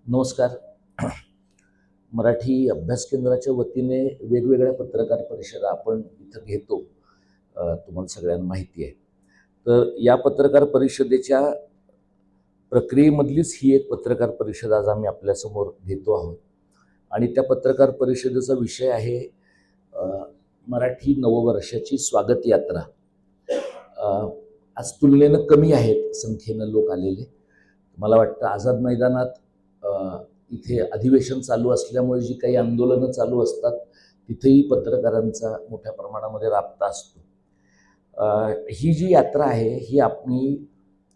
नमस्कार. मराठी अभ्यास केंद्राच्या वतीने वेगवेगळ्या पत्रकार परिषदा आपण इथं घेतो. तुम्हाला सगळ्यांना माहिती आहे. तर या पत्रकार परिषदेच्या प्रक्रियेमधलीच ही एक पत्रकार परिषद आज आम्ही आपल्यासमोर घेतो आहोत. आणि त्या पत्रकार परिषदेचा विषय आहे मराठी नववर्षाची स्वागत यात्रा. आज तुलनेनं कमी आहेत संख्येनं लोक आलेले. मला वाटतं आझाद मैदानात इथे अधिवेशन चालू असल्यामुळे जी काही आंदोलनं चालू असतात तिथेही पत्रकारांचा मोठ्या प्रमाणामध्ये राबता असतो. ही जी यात्रा आहे ही आपण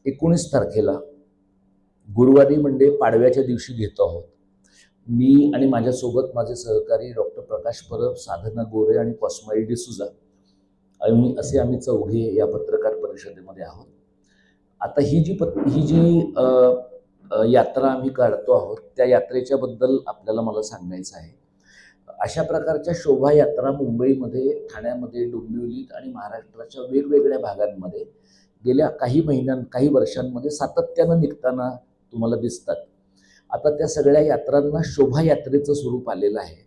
19 तारखेला गुरुवारी म्हणजे पाडव्याच्या दिवशी घेतो आहोत. मी आणि माझ्यासोबत माझे सहकारी डॉक्टर प्रकाश परब, साधना गोरे आणि कॉस्माई डिसूजा आम्ही चौघे या पत्रकार परिषदेमध्ये आहोत. आता ही जी यात्रा आम्ही काढतो आहोत त्या यात्रेच्या बद्दल आपल्याला मला सांगायचं आहे. अशा प्रकारच्या शोभायात्रा मुंबईमध्ये, ठाण्यामध्ये, डोंबिवलीत आणि महाराष्ट्राच्या वेगवेगळ्या भागांमध्ये गेल्या काही वर्षांमध्ये सातत्यानं निघताना तुम्हाला दिसतात. आता त्या सगळ्या यात्रांना शोभायात्रेचं स्वरूप आलेलं आहे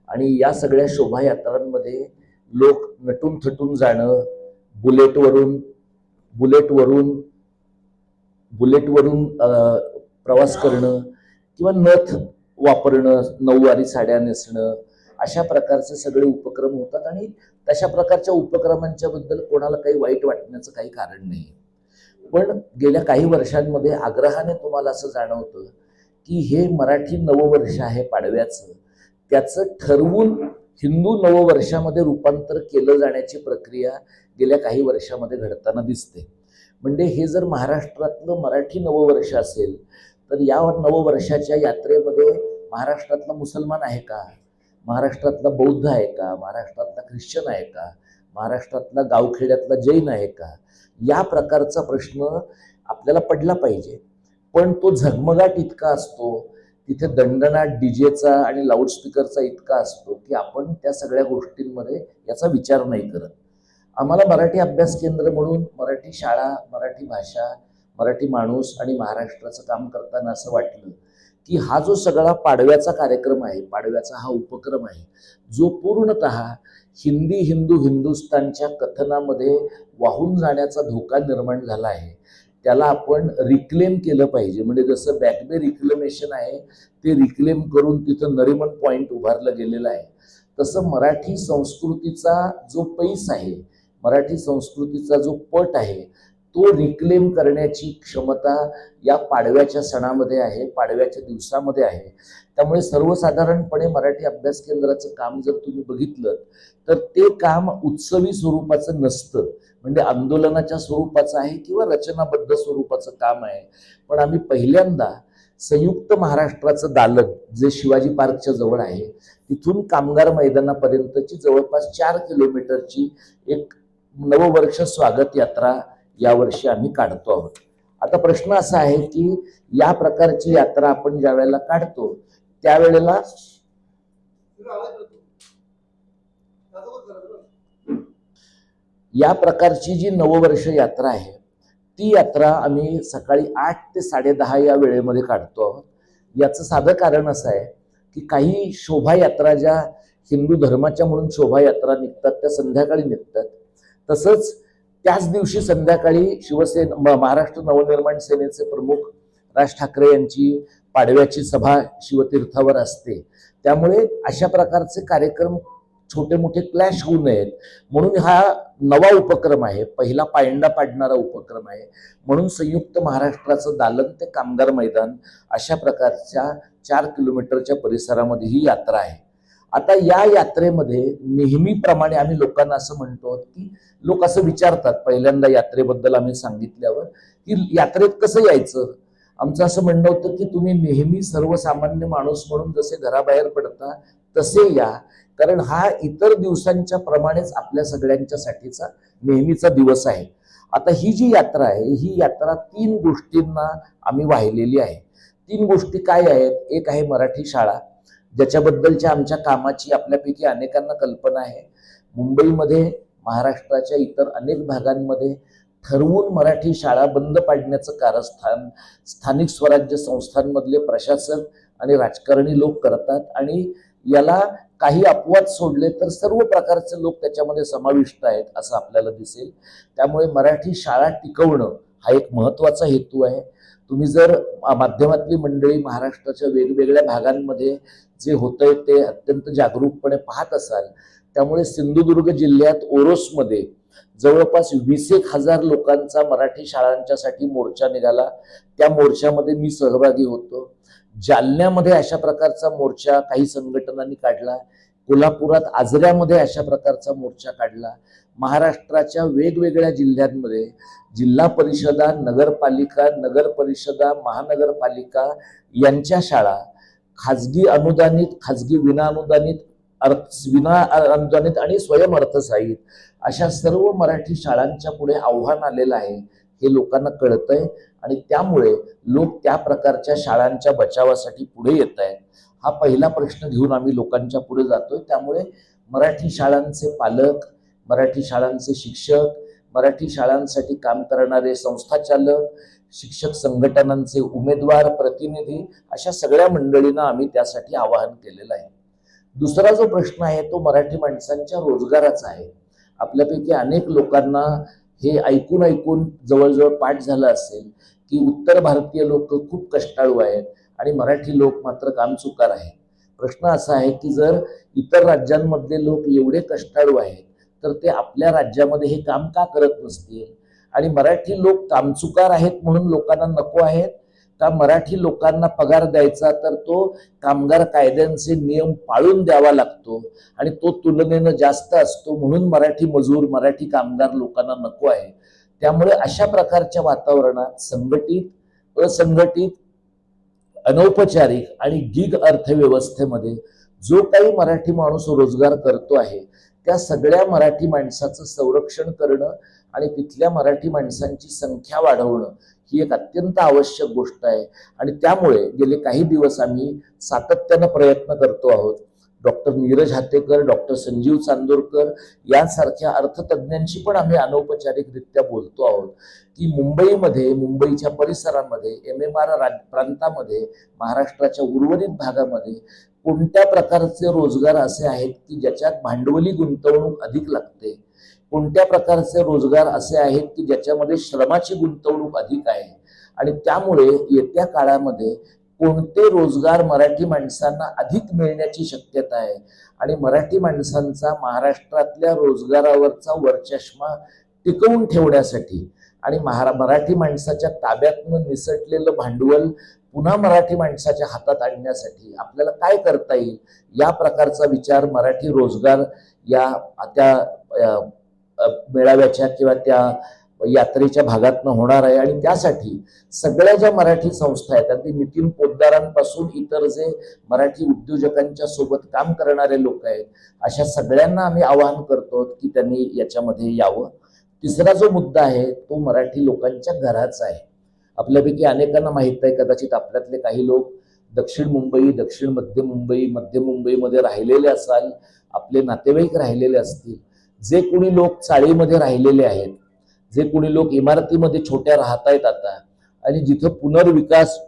आणि या सगळ्या शोभायात्रांमध्ये लोक नटून थटून जाणं, बुलेटवरून प्रवास करणं किंवा नथ वापरणं, नऊवारी साड्या नेसणं, अशा प्रकारचे सगळे उपक्रम होतात. आणि तशा प्रकारच्या उपक्रमांच्या बद्दल कोणाला काही वाईट वाटण्याचं काही कारण नाही. पण गेल्या काही वर्षांमध्ये आग्रहाने तुम्हाला असं जाणवतं की हे मराठी नववर्ष आहे पाडव्याचं, त्याचं ठरवून हिंदू नववर्षामध्ये रूपांतर केलं जाण्याची प्रक्रिया गेल्या काही वर्षामध्ये घडताना दिसते. म्हणजे हे जर महाराष्ट्रातलं मराठी नववर्ष असेल तर या नववर्षाच्या यात्रेमध्ये महाराष्ट्रातला मुसलमान आहे का, महाराष्ट्रातला बौद्ध आहे का, महाराष्ट्रातला ख्रिश्चन आहे का, महाराष्ट्रातला गावखेड्यातला जैन आहे का, या प्रकारचा प्रश्न आपल्याला पडला पाहिजे. पण तो झगमगाट इतका असतो, तिथे दंडनाट डीजेचा आणि लाऊडस्पीकरचा इतका असतो की आपण त्या सगळ्या गोष्टींमध्ये याचा विचार नाही करत. आम्हाला मराठी अभ्यास केंद्र म्हणून मराठी शाळा, मराठी भाषा, मराठी माणूस आणि महाराष्ट्राचं काम करताना असं वाटलं की हा जो सगळा पाडव्याचा कार्यक्रम आहे, पाडव्याचा हा उपक्रम आहे, जो पूर्णतः हिंदुस्थानच्या कथनामध्ये वाहून जाण्याचा धोका निर्माण झाला आहे, त्याला आपण रिक्लेम केलं पाहिजे. म्हणजे जसं बॅकबे रिक्लेमेशन आहे ते रिक्लेम करून तिथं नरिमन पॉईंट उभारलं गेलेलं आहे, तसं मराठी संस्कृतीचा जो पैस आहे, मराठी संस्कृतीचा जो पट आहे, तो रिक्लेम करण्याची क्षमता या पाडव्याच्या सणामध्ये आहे, पाडव्याच्या दिवसामध्ये आहे. त्यामुळे सर्वसाधारणपणे मराठी अभ्यास केंद्राचं काम जर तुम्ही बघितलं तर ते काम उत्सवी स्वरूपाचं नसतं, म्हणजे आंदोलनाच्या स्वरूपाचं आहे किंवा रचनाबद्ध स्वरूपाचं काम आहे. पण आम्ही पहिल्यांदा संयुक्त महाराष्ट्राचं दालन जे शिवाजी पार्कच्या जवळ आहे तिथून कामगार मैदानापर्यंतची जवळपास 4 किलोमीटरची एक नववर्ष स्वागत यात्रा यावर्षी आम्ही काढतो आहोत. आता प्रश्न असा आहे की या प्रकारची यात्रा आपण ज्या वेळेला काढतो त्यावेळेला या प्रकारची जी नववर्ष यात्रा आहे ती यात्रा आम्ही सकाळी 8 ते 10:30 या वेळेमध्ये काढतो आहोत. याचं साधं कारण असं आहे की काही शोभायात्रा ज्या हिंदू धर्माच्या म्हणून शोभायात्रा निघतात त्या संध्याकाळी निघतात. तसंच त्याच दिवशी संध्याकाळी महाराष्ट्र नवनिर्माण सेनेचे प्रमुख राज ठाकरे यांची पाडव्याची सभा शिवतीर्थावर असते. त्यामुळे अशा प्रकारचे कार्यक्रम छोटे मोठे क्लॅश होऊ नयेत म्हणून हा नवा उपक्रम आहे, पहिला पायंडा पाडणारा उपक्रम आहे. म्हणून संयुक्त महाराष्ट्राचं दालन ते कामगार मैदान अशा प्रकारच्या 4 किलोमीटरच्या परिसरामध्ये ही यात्रा आहे. आता या यात्रेमध्ये नेहमीप्रमाणे आम्ही लोकांना असं म्हणतो की लोक असं विचारतात पहिल्यांदा यात्रेबद्दल आम्ही सांगितल्यावर की यात्रेत कसं यायचं. आमचं असं म्हणणं होतं की तुम्ही नेहमी सर्वसामान्य माणूस म्हणून जसे घराबाहेर पडता तसे या, कारण हा इतर दिवसांच्या प्रमाणेच आपल्या सगळ्यांच्यासाठीचा नेहमीचा दिवस आहे. आता ही जी यात्रा आहे ही यात्रा 3 गोष्टींना आम्ही वाहिलेली आहे. 3 गोष्टी काय आहेत? एक आहे मराठी शाळा, ज्याच्याबद्दलच्या आमच्या कामाची आपल्यापैकी अनेकांना कल्पना आहे. मुंबईमध्ये, महाराष्ट्राच्या इतर अनेक भागांमध्ये ठरवून मराठी शाळा बंद पाडण्याचं कारस्थान स्थानिक स्वराज्य संस्थांमधले प्रशासक आणि राजकारणी लोक करतात आणि याला काही अपवाद सोडले तर सर्व प्रकारचे लोक त्याच्यामध्ये समाविष्ट आहेत असं आपल्याला दिसेल. त्यामुळे मराठी शाळा टिकवणं हा एक महत्त्वाचा हेतू आहे. तुम्ही जर माध्यमातली मंडळी महाराष्ट्राच्या वेगवेगळ्या भागांमध्ये जे होतंय ते अत्यंत जागरूकपणे पाहत असाल, त्यामुळे सिंधुदुर्ग जिल्ह्यात ओरोसमध्ये जवळपास 20,000 लोकांचा मराठी शाळांच्यासाठी मोर्चा निघाला. त्या मोर्चामध्ये मी सहभागी होतो. जालन्यामध्ये अशा प्रकारचा मोर्चा काही संघटनांनी काढला. कोल्हापुरात आजऱ्यामध्ये अशा प्रकारचा मोर्चा काढला. महाराष्ट्राच्या वेगवेगळ्या जिल्ह्यांमध्ये जिल्हा परिषदा, नगरपालिका, नगर परिषदा, महानगरपालिका यांच्या शाळा खाजगी अनुदानित, खाजगी विना अनुदानित आणि स्वयं अर्थसहाय्यित अशा सर्व मराठी शाळांच्या पुढे आव्हान आलेलं आहे. हे लोकांना कळतंय आणि त्यामुळे लोक त्या प्रकारच्या शाळांच्या बचावासाठी पुढे येत आहेत. हा पहिला प्रश्न घेऊन आम्ही लोकांच्या पुढे जातोय. त्यामुळे मराठी शाळांचे पालक, मराठी शाळांचे शिक्षक, मराठी शाळांसाठी काम करणारे संस्थाचालक, शिक्षक संघटनांचे उमेदवार, प्रतिनिधी अशा सगळ्या मंडळींना आम्ही त्यासाठी आवाहन केलेलं आहे. दुसरा जो प्रश्न आहे तो मराठी माणसांच्या रोजगाराचा आहे. आपल्यापैकी अनेक लोकांना हे ऐकून ऐकून जवळजवळ पाठ झालं असेल की उत्तर भारतीय लोक खूप कष्टाळू आहेत आणि मराठी लोक मात्र कामचुकार आहेत. प्रश्न असा आहे की जर इतर राज्यांमधले लोक एवढे कष्टाळू आहेत तर ते आपल्या राज्यामध्ये हे काम का करत नसतील? आणि मराठी लोक कामचुकार आहेत म्हणून लोकांना नको आहेत का मराठी लोकांना पगार द्यायचा तर तो कामगार कायद्यांचे नियम पाळून द्यावा लागतो आणि तो तुलनेनं जास्त असतो म्हणून मराठी मजूर, मराठी कामगार लोकांना नको आहे? त्यामुळे अशा प्रकारच्या वातावरणात संघटित, असंघटित, अनौपचारिक आणि गिग अर्थव्यवस्थेमध्ये जो काही मराठी माणूस रोजगार करतो आहे त्या सगळ्या मराठी माणसाचं संरक्षण करणं आणि तिथल्या मराठी माणसांची संख्या वाढवणं ही एक अत्यंत आवश्यक गोष्ट आहे. आणि त्यामुळे गेले काही दिवस आम्ही सातत्यानं प्रयत्न करतो आहोत. डॉक्टर नीरज हातेकर, डॉक्टर संजीव चांदोरकर यांसारख्या अर्थतज्ञांशी पण आम्ही अनौपचारिकरित्या बोलतो आहोत की मुंबईमध्ये, मुंबईच्या परिसरामध्ये, MMR प्रांतामध्ये, महाराष्ट्राच्या उर्वरित भागामध्ये कोणत्या प्रकारचे रोजगार असे आहेत की ज्याच्यात भांडवली गुंतवणूक अधिक लागते, कोणत्या प्रकारचे रोजगार असे आहेत की ज्याच्यामध्ये श्रमाची गुंतवणूक अधिक आहे आणि त्यामुळे येत्या काळामध्ये कोणते रोजगार मराठी माणसांना अधिक मिळण्याची शक्यता आहे आणि मराठी माणसांचा महाराष्ट्रातल्या रोजगारावरचा वरचष्मा टिकवून ठेवण्यासाठी आणि मराठी माणसाच्या ताब्यातनं निसटलेलं भांडवल पुन्हा मराठी माणसाच्या हातात आणण्यासाठी आपल्याला काय करता येईल या प्रकारचा विचार मराठी रोजगार या त्या मेळाव्याच्या किंवा त्या यात्रेच्या भागातनं होणार आहे. आणि त्यासाठी सगळ्या ज्या मराठी संस्था आहेत अगदी नितीन पोद्दारांपासून इतर जे मराठी उद्योजकांच्या सोबत काम करणारे लोक आहेत अशा सगळ्यांना आम्ही आवाहन करतो की त्यांनी याच्यामध्ये यावं. तिसरा जो मुद्दा आहे तो मराठी लोकांच्या घराचा आहे. आपल्यापैकी अनेकांना माहित आहे, कदाचित आपल्यातले काही लोक दक्षिण मुंबई, दक्षिण मध्य मुंबई, मध्य मुंबईमध्ये राहिलेले असाल, आपले नातेवाईक राहिलेले असतील. जे कोणी लोक चाळीमध्ये राहिलेले आहेत, जे कोणी लोक इमारतीमध्ये छोट्या राहतायत आता आणि जिथं पुनर्विकास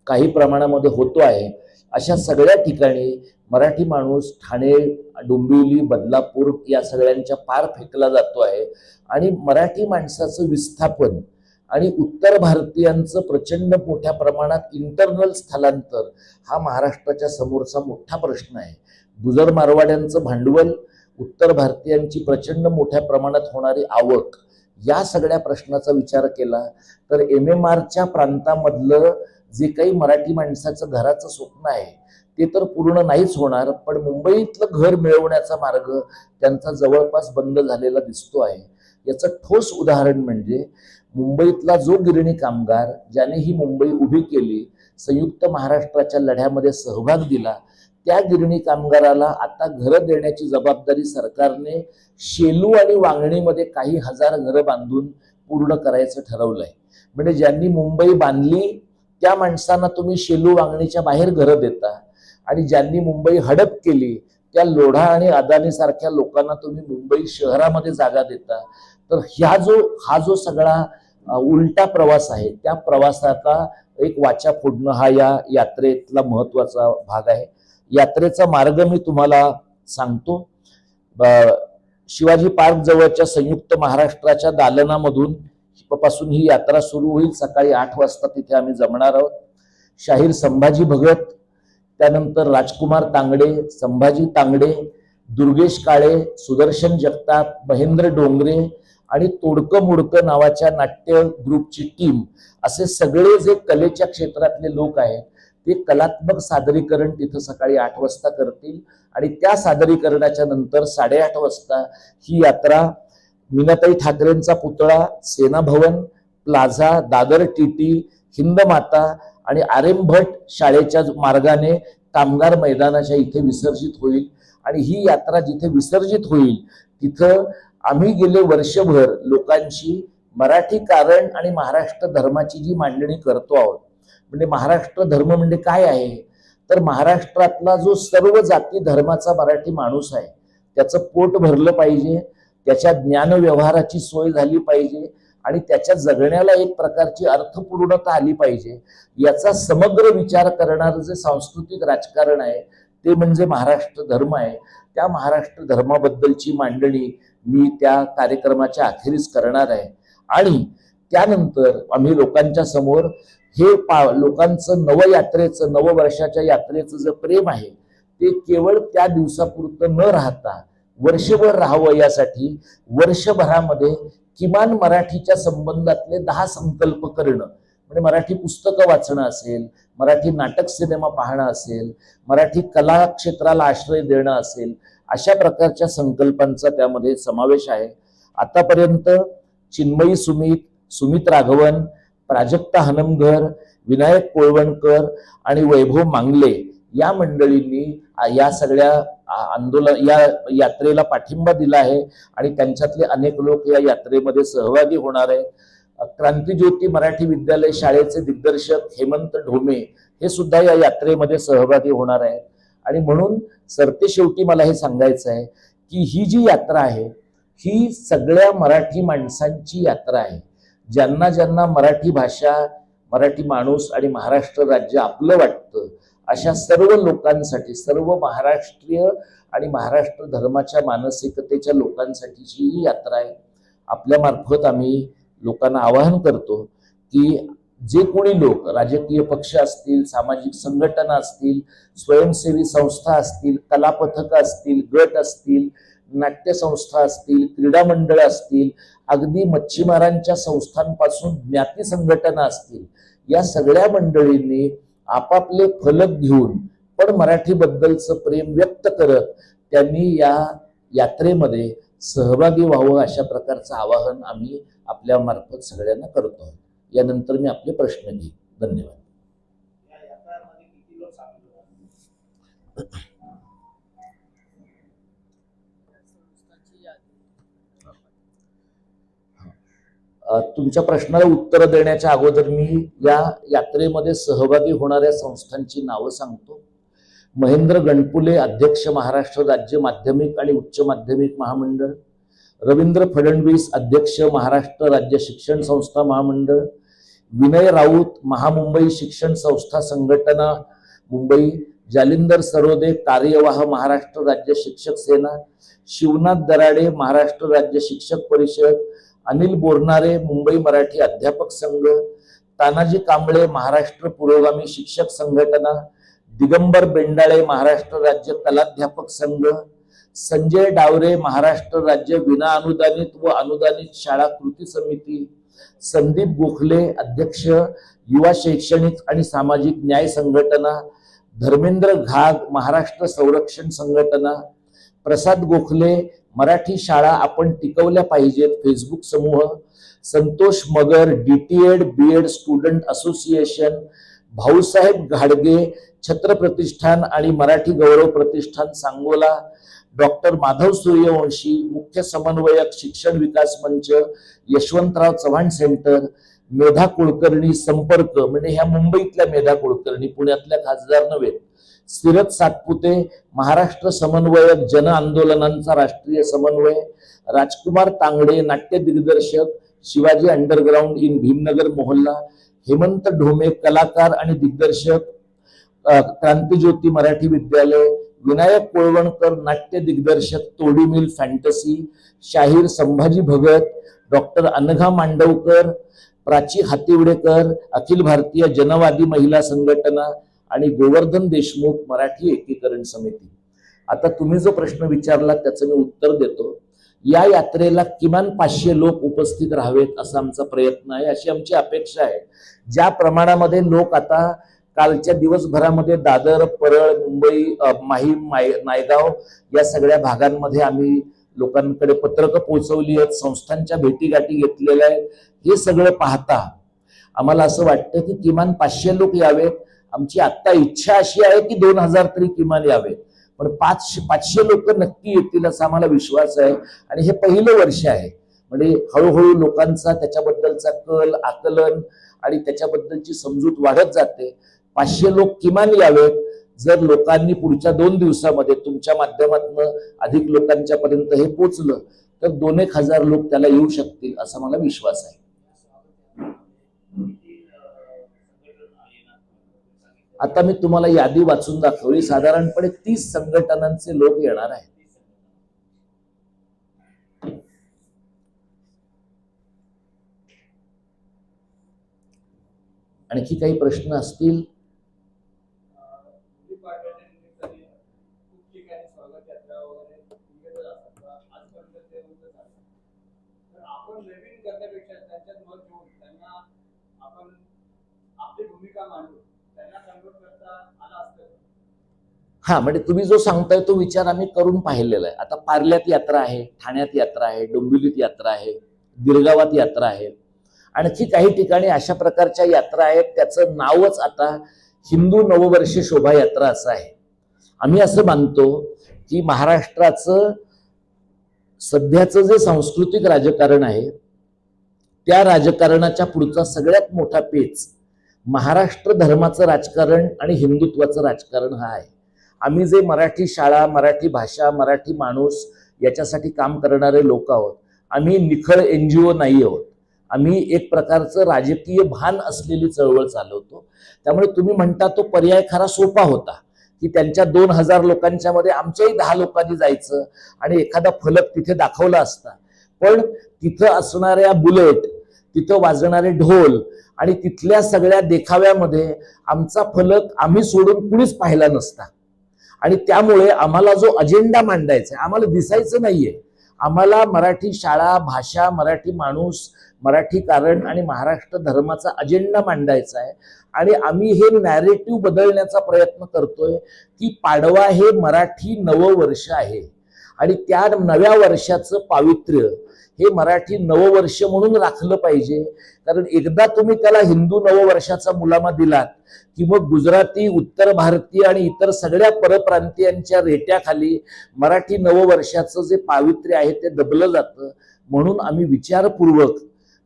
काही प्रमाणामध्ये होतो आहे अशा सगळ्या ठिकाणी मराठी माणूस ठाणे, डोंबिवली, बदलापूर या सगळ्यांच्या पार फेकला जातो आहे आणि मराठी माणसाचं विस्थापन आणि उत्तर भारतीयांचं प्रचंड मोठ्या प्रमाणात इंटरनल स्थलांतर हा महाराष्ट्राच्या समोरचा मोठा प्रश्न आहे. गुजर मारवाड्यांचं भांडवल, उत्तर भारतीयांची प्रचंड मोठ्या प्रमाणात होणारी आवक या सगळ्या प्रश्नाचा विचार केला तर MMRच्या प्रांतामधलं जे काही मराठी माणसाचं घराचं स्वप्न आहे ते तर पूर्ण नाहीच होणार, पण मुंबईतलं घर मिळवण्याचा मार्ग त्यांचा जवळपास बंद झालेला दिसतो आहे. याचं ठोस उदाहरण म्हणजे मुंबईतला जो गिरणी कामगार ज्याने ही मुंबई उभी केली, संयुक्त महाराष्ट्राच्या लढ्यामध्ये सहभाग दिला, त्या गिरणी कामगाराला आता घरं देण्याची जबाबदारी सरकारने शेलू आणि वांगणीमध्ये काही हजार घरं बांधून पूर्ण करायचं ठरवलंय. म्हणजे ज्यांनी मुंबई बांधली त्या माणसांना तुम्ही शेलू वांगणीच्या बाहेर घरं देता आणि ज्यांनी मुंबई हडप केली त्या लोढा आणि अदानी सारख्या लोकांना तुम्ही मुंबई शहरामध्ये जागा देता. तर हा जो सगळा उलटा प्रवास आहे, त्या प्रवासाचा एक वाचा फोडणं हा या यात्रेतला महत्वाचा भाग आहे. यात्रेचा मार्ग मी तुम्हाला सांगतो. शिवाजी पार्क जवळच्या संयुक्त महाराष्ट्राच्या दालनामधून पासून ही यात्रा सुरू होईल. सकाळी 8 वाजता तिथे आम्ही जमणार आहोत. शाहीर संभाजी भगत, त्यानंतर राजकुमार तांगडे, संभाजी तांगडे, दुर्गेश काळे, सुदर्शन जगताप, महेंद्र डोंगरे आणि तोडकं मोडकं नावाच्या नाट्य ग्रुपची टीम, असे सगळे जे कलेच्या क्षेत्रातले लोक आहेत ते कलात्मक सादरीकरण तिथं सकाळी 8 वाजता करतील. आणि त्या सादरीकरणाच्या नंतर 8:30 वाजता ही यात्रा मीनाताई ठाकरेंचा पुतळा, सेना भवन, प्लाझा, दादर टीटी, हिंद माता आणि आर.एम. भट शाळेच्या मार्गाने कामगार मैदानाच्या इथे विसर्जित होईल. आणि ही यात्रा जिथे विसर्जित होईल तिथं आम्ही गेले वर्षभर लोकांची मराठी कारण आणि महाराष्ट्र धर्माची जी मांडणी करतो आहोत. म्हणजे महाराष्ट्र धर्म म्हणजे काय आहे, तर महाराष्ट्रातला जो सर्व जाती धर्माचा मराठी माणूस आहे त्याचं पोट भरलं पाहिजे, त्याच्या ज्ञान व्यवहाराची सोय झाली पाहिजे आणि त्याच्या जगण्याला एक प्रकारची अर्थपूर्णता आली पाहिजे, याचा समग्र विचार करणारं जे सांस्कृतिक राजकारण आहे ते म्हणजे महाराष्ट्र धर्म आहे. त्या महाराष्ट्र धर्माबद्दलची मांडणी मी त्या कार्यक्रमाच्या अखेरीस करणार आहे. आणि त्यानंतर आम्ही लोकांच्या समोर हे लोकांचं नवयात्रेचं, नववर्षाच्या यात्रेचं जे प्रेम आहे ते केवळ त्या दिवसापुरतं न राहता वर्षभर राहावं, यासाठी वर्षभरामध्ये किमान मराठीच्या संबंधातले 10 संकल्प करणं, म्हणजे मराठी पुस्तकं वाचणं असेल, मराठी नाटक सिनेमा पाहणं असेल, मराठी कला क्षेत्राला आश्रय देणं असेल, अशा प्रकारच्या संकल्पांचा त्यामध्ये समावेश आहे. आतापर्यंत चिन्मयी सुमित, सुमित राघवन, प्राजक्ता हनमघर, विनायक कोळवणकर आणि वैभव मांगले या मंडळींनी या सगळ्या या यात्रेला पाठिंबा दिला आहे आणि त्यांच्यातले अनेक लोक या यात्रेमध्ये सहभागी होणार आहेत. क्रांतिज्योती मराठी विद्यालय शाळेचे दिग्दर्शक हेमंत ढोमे हे सुद्धा या यात्रेमध्ये सहभागी होणार आहेत. आणि म्हणून सरतेशेवटी मला हे सांगायचं आहे की ही जी यात्रा आहे ही सगळ्या मराठी माणसांची यात्रा आहे. ज्यांना ज्यांना मराठी भाषा, मराठी माणूस आणि महाराष्ट्र राज्य आपलं वाटतं अशा सर्व लोकांसाठी, सर्व महाराष्ट्रीय आणि महाराष्ट्र धर्माच्या मानसिकतेच्या लोकांसाठीची ही यात्रा आहे. आपल्या मार्फत आम्ही लोकांना आवाहन करतो की जे कोणी लोक, राजकीय पक्ष असतील, सामाजिक संघटना असतील, स्वयंसेवी संस्था असतील, कला पथक असतील, गट असतील, नाट्यसंस्था असतील, क्रीडा मंडळ असतील, अगदी मच्छीमारांच्या संस्थांपासून ज्ञाती संघटना असतील, या सगळ्या मंडळींनी आपापले फलक घेऊन पण मराठी बद्दलचं प्रेम व्यक्त करत त्यांनी या यात्रेमध्ये सहभागी व्हावं, अशा प्रकारचं आवाहन आम्ही आपल्या मार्फत सगळ्यांना करतो. यानंतर मी आपले प्रश्न घेईन. धन्यवाद. तुमच्या प्रश्नाला उत्तर देण्याच्या अगोदर मी या यात्रेमध्ये सहभागी होणाऱ्या संस्थांची नावं सांगतो. महेंद्र गणपुले, अध्यक्ष, महाराष्ट्र राज्य माध्यमिक आणि उच्च माध्यमिक महामंडळ. रवींद्र फडणवीस, अध्यक्ष, महाराष्ट्र राज्य शिक्षण संस्था महामंडळ. विनय राऊत, महामुंबई शिक्षण संस्था संघटना मुंबई. जालिंदर सरोदे, कार्यवाह, महाराष्ट्र राज्य शिक्षक सेना. शिवनाथ दराडे, महाराष्ट्र राज्य शिक्षक परिषद. अनिल बोरनारे, मुंबई मराठी अध्यापक संघ. तानाजी कांबळे, महाराष्ट्र पुरोगामी शिक्षक संघटना. दिगंबर बेंडाळे, महाराष्ट्र राज्य कलाध्यापक संघ. संजय डावरे, महाराष्ट्र राज्य विना अनुदानित व अनुदानित शाळा कृती समिती. संदीप गोखले, अध्यक्ष, युवा शैक्षणिक आणि सामाजिक न्याय संघटना. धर्मेंद्र घाग, महाराष्ट्र संरक्षण संघटना. प्रसाद गोखले, मराठी शाळा आपण टिकवल्या पाहिजेत फेसबुक समूह. संतोष मगर, डीटीएड बीएड स्टुडंट असोसिएशन. भाऊसाहेब घाडगे, छत्र प्रतिष्ठान आणि मराठी गौरव प्रतिष्ठान सांगोला. डॉक्टर माधव सूर्यवंशी, मुख्य समन्वयक शिक्षण विकास मंच, यशवंतराव चव्हाण सेंटर. मेधा कुलकर्णी संपर्क म्हणजे ह्या मुंबईतल्या मेधा कुलकर्णी, पुण्यातल्या खासदार नव्हे, सिरत सातपुते महाराष्ट्र समन्वयक, जन आंदोलनांचा राष्ट्रीय समन्वय, राजकुमार तांगडे नाट्य दिग्दर्शक, शिवाजी अंडरग्राउंड इन भीमनगर मोहल्ला, हेमंत ढोमे कलाकार आणि दिग्दर्शक, क्रांतिज्योती मराठी विद्यालय, विनायक कोळवणकर नाट्य दिग्दर्शक, तोडी मिल फॅन्टसी, शाहीर संभाजी भगत, डॉक्टर अनघा मांडवकर, प्राची हातिवडेकर, अखिल भारतीय जनवादी महिला संघटना आणि गोवर्धन देशमुख मराठी एकीकरण समिती. आता तुम्ही जो प्रश्न विचारला त्याचं मी उत्तर देतो. या यात्रेला किमान 500 लोक उपस्थित राहावेत असा आमचा प्रयत्न आहे, अशी आमची अपेक्षा आहे. ज्या प्रमाणामध्ये लोक आता कालच्या दिवसभरामध्ये दादर, परळ, मुंबई, माहीम, नायगाव या सगळ्या भागांमध्ये आम्ही लोकांकडे पत्रकं पोहोचवली आहेत, संस्थांच्या भेटीगाठी घेतलेल्या आहेत. हे सगळं पाहता आम्हाला असं वाटतं की किमान 500 लोक यावेत. आमची आत्ता इच्छा अशी आहे की 2000 तरी किमान यावेत, पण 500 लोक नक्की येतील असा आम्हाला विश्वास आहे. आणि हे पहिलं वर्ष आहे, म्हणजे हळूहळू लोकांचा त्याच्याबद्दलचा कल, आकलन आणि त्याच्याबद्दलची समजूत वाढत जाते. 500 लोक किमान यावेत. जर लोकांनी पुढच्या 2 दिवसामध्ये तुमच्या माध्यमातून अधिक लोकांच्या पर्यंत हे पोचलं तर 2-1000 लोक त्याला येऊ शकतील असा मला विश्वास आहे. आता मी तुम्हाला यादी वाचून दाखवली. साधारणपणे 30 संघटनांचे लोक येणार आहेत. आणखी काही प्रश्न असतील? हा, म्हणजे तुम्ही जो सांगताय तो विचार आम्ही करून पाहिलेला आहे. आता पार्ल्यात यात्रा आहे, ठाण्यात यात्रा आहे, डोंबिवलीत यात्रा आहे, गिरगावात यात्रा आहे, आणखी काही ठिकाणी अशा प्रकारच्या यात्रा आहेत. त्याचं नावच आता हिंदू नववर्ष शोभायात्रा असं आहे. आम्ही असं मानतो की महाराष्ट्राचं सध्याचं जे सांस्कृतिक राजकारण आहे त्या राजकारणाच्या पुढचा सगळ्यात मोठा पेच महाराष्ट्र धर्माचं राजकारण आणि हिंदुत्वाचं राजकारण हा आहे. आम्ही जे मराठी शाळा, मराठी भाषा, मराठी माणूस याच्यासाठी काम करणारे लोक आहोत. आम्ही निखळ NGO नाही आहोत. आम्ही एक प्रकारचं राजकीय भान असलेली चळवळ चालवतो. त्यामुळे तुम्ही म्हणता तो पर्याय खरा सोपा होता की त्यांच्या 2000 लोकांच्या मध्ये आमच्याही 10 लोकांनी जायचं आणि एखादा फलक तिथे दाखवला असता. पण तिथं असणाऱ्या बुलेट, तिथं वाजणारे ढोल आणि तिथल्या सगळ्या देखाव्यामध्ये आमचा फलक आम्ही सोडून कुणीच पाहिला नसता. आणि त्यामुळे आम्हाला जो अजेंडा मांडायचा आहे आम्हाला दिसायचं नाहीये. आम्हाला मराठी शाळा, भाषा, मराठी माणूस, मराठी कारण आणि महाराष्ट्र धर्माचा अजेंडा मांडायचा आहे. आणि आम्ही हे नॅरेटिव्ह बदलण्याचा प्रयत्न करतोय की पाडवा हे मराठी नववर्ष आहे आणि त्या नव्या वर्षाचं पावित्र्य हे मराठी नववर्ष म्हणून राखलं पाहिजे. कारण एकदा तुम्ही त्याला हिंदू नववर्षाचा मुलामा दिलात की मग गुजराती, उत्तर भारतीय आणि इतर सगळ्या परप्रांतीयांच्या रेट्याखाली मराठी नववर्षाचं जे पावित्र्य आहे ते दबलं जातं. म्हणून आम्ही विचारपूर्वक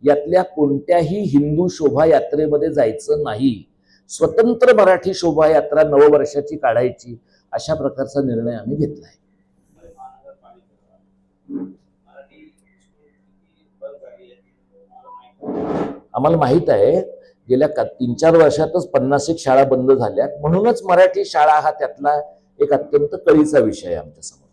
यातल्या कोणत्याही हिंदू शोभायात्रेमध्ये जायचं नाही. स्वतंत्र मराठी शोभायात्रा नववर्षाची काढायची अशा प्रकारचा निर्णय आम्ही घेतलाय. आम्हाला माहित आहे गेल्या 3-4 वर्षातच 50 शाळा बंद झाल्या. म्हणूनच मराठी शाळा हा त्यातला एक अत्यंत कळीचा विषय आहे आमच्या समोर.